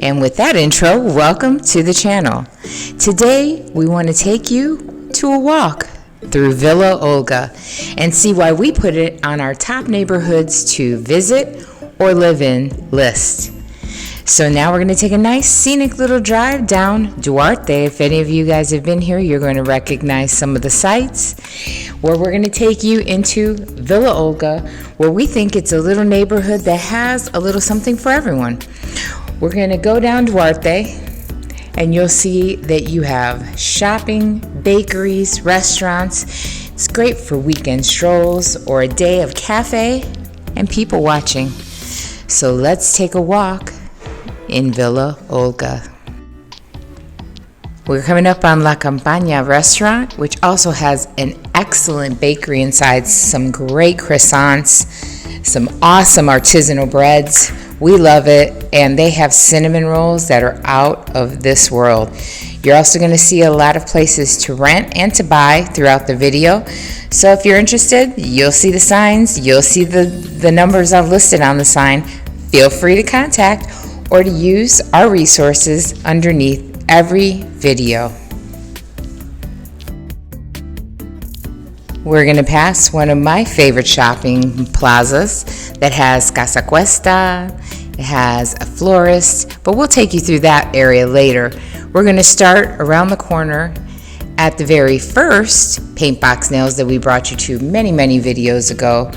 And with that intro, welcome to the channel. Today, we want to take you to a walk through Villa Olga and see why we put it on our top neighborhoods to visit or live in list. So now we're going to take a nice scenic little drive down Duarte. If any of you guys have been here, you're going to recognize some of the sites, where we're going to take you into Villa Olga, where we think it's a little neighborhood that has a little something for everyone. We're going to go down Duarte, and you'll see that you have shopping, bakeries, restaurants. It's great for weekend strolls or a day of cafe and people watching. So let's take a walk in Villa Olga. We're coming up on La Campana restaurant, which also has an excellent bakery inside, some great croissants, some awesome artisanal breads. We love it, and they have cinnamon rolls that are out of this world. You're also going to see a lot of places to rent and to buy throughout the video. So if you're interested, you'll see the signs, you'll see the numbers listed on the sign. Feel free to contact or to use our resources underneath every video. We're going to pass one of my favorite shopping plazas that has Casa Cuesta, it has a florist, but we'll take you through that area later. We're going to start around the corner at the very first Paint Box Nails that we brought you to many videos ago,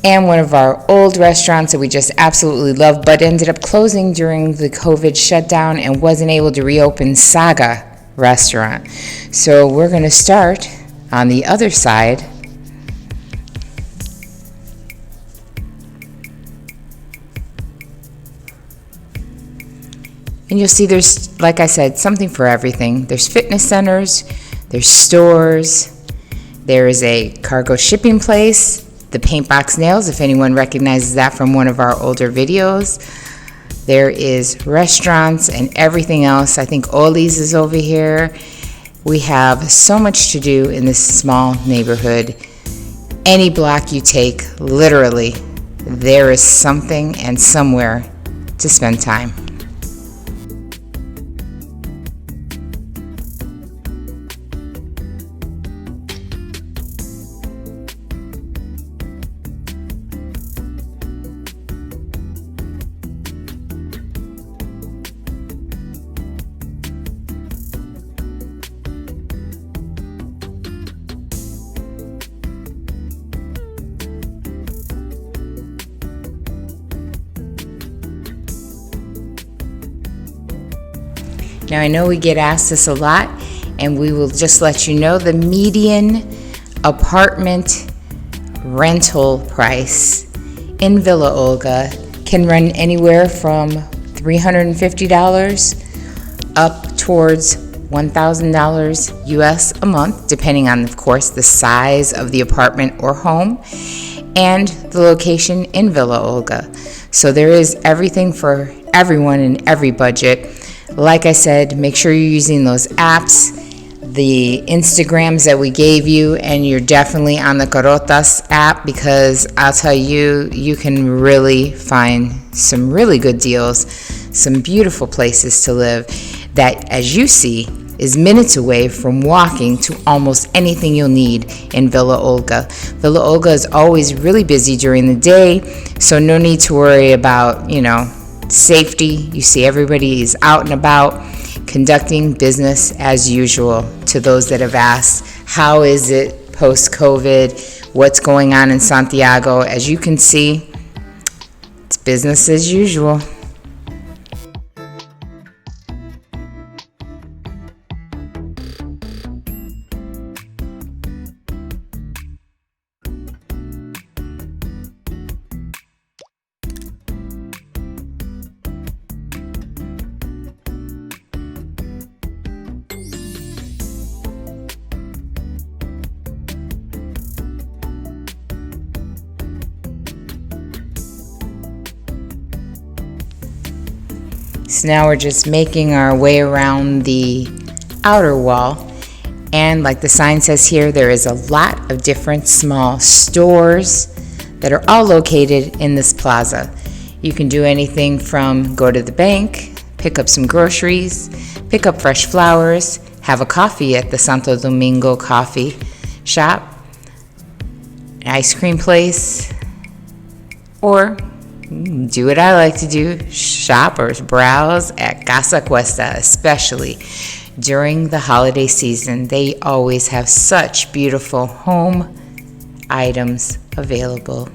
and one of our old restaurants that we just absolutely love but ended up closing during the COVID shutdown and wasn't able to reopen, Saga Restaurant. So we're going to start on the other side. And you'll see there's, like I said, something for everything. There's fitness centers, there's stores, there is a cargo shipping place, the Paint Box Nails, if anyone recognizes that from one of our older videos. There is restaurants and everything else. I think Ollie's is over here. We have so much to do in this small neighborhood. Any block you take, literally, there is something and somewhere to spend time. Now, I know we get asked this a lot, and we will just let you know the median apartment rental price in Villa Olga can run anywhere from $350 up towards $1,000 US a month, depending on, of course, the size of the apartment or home and the location in Villa Olga. So there is everything for everyone in every budget. Like I said, make sure you're using those apps, the Instagrams that we gave you, and you're definitely on the Carotas app, because I'll tell you, you can really find some really good deals, some beautiful places to live that, as you see, is minutes away from walking to almost anything you'll need in Villa Olga. Villa Olga is always really busy during the day, so no need to worry about, safety. You see everybody is out and about conducting business as usual. To those that have asked, how is it post-COVID? What's going on in Santiago? As you can see, it's business as usual. So now we're just making our way around the outer wall, and like the sign says here, there is a lot of different small stores that are all located in this plaza. You can do anything from go to the bank, pick up some groceries, pick up fresh flowers, have a coffee at the Santo Domingo coffee shop, an ice cream place, or do what I like to do, shop or browse at Casa Cuesta, especially during the holiday season. They always have such beautiful home items available.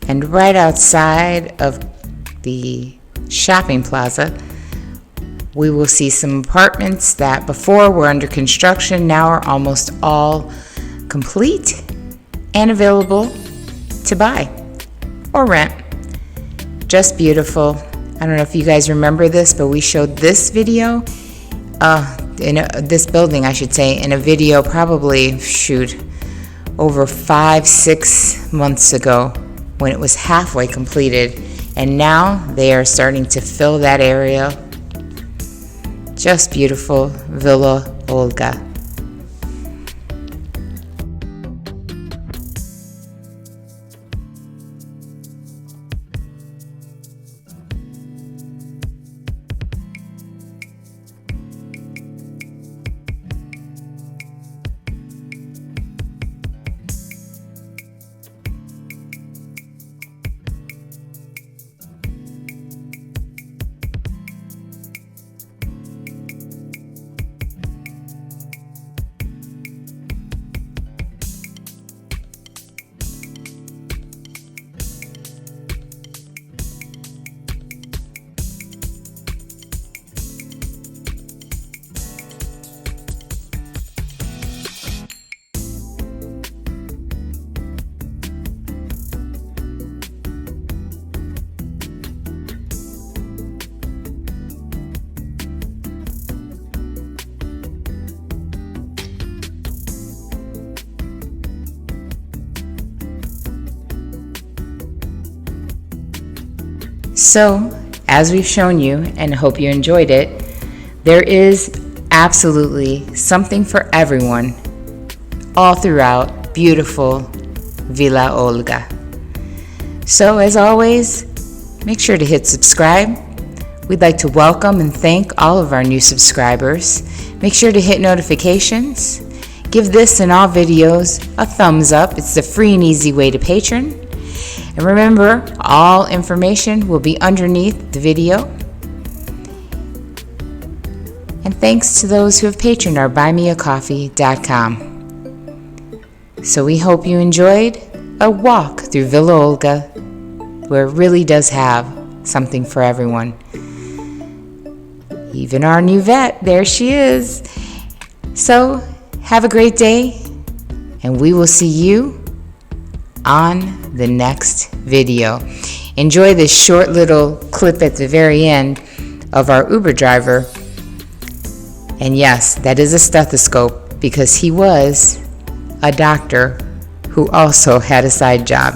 And right outside of the shopping plaza, we will see some apartments that before were under construction now are almost all complete and available to buy or rent. Just beautiful. I don't know if you guys remember this, but we showed this video, this building, I should say, in a video probably, over 5-6 months ago when it was halfway completed. And now they are starting to fill that area. Just beautiful, Villa Olga. So, as we've shown you, and hope you enjoyed it, there is absolutely something for everyone all throughout beautiful Villa Olga. So, as always, make sure to hit subscribe. We'd like to welcome and thank all of our new subscribers. Make sure to hit notifications. Give this and all videos a thumbs up. It's the free and easy way to patron. And remember, all information will be underneath the video. And thanks to those who have patroned our buymeacoffee.com. So we hope you enjoyed a walk through Villa Olga, where it really does have something for everyone. Even our new vet, there she is. So have a great day, and we will see you on the next video. Enjoy this short little clip at the very end of our Uber driver. And yes, that is a stethoscope because he was a doctor who also had a side job.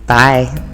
Bye.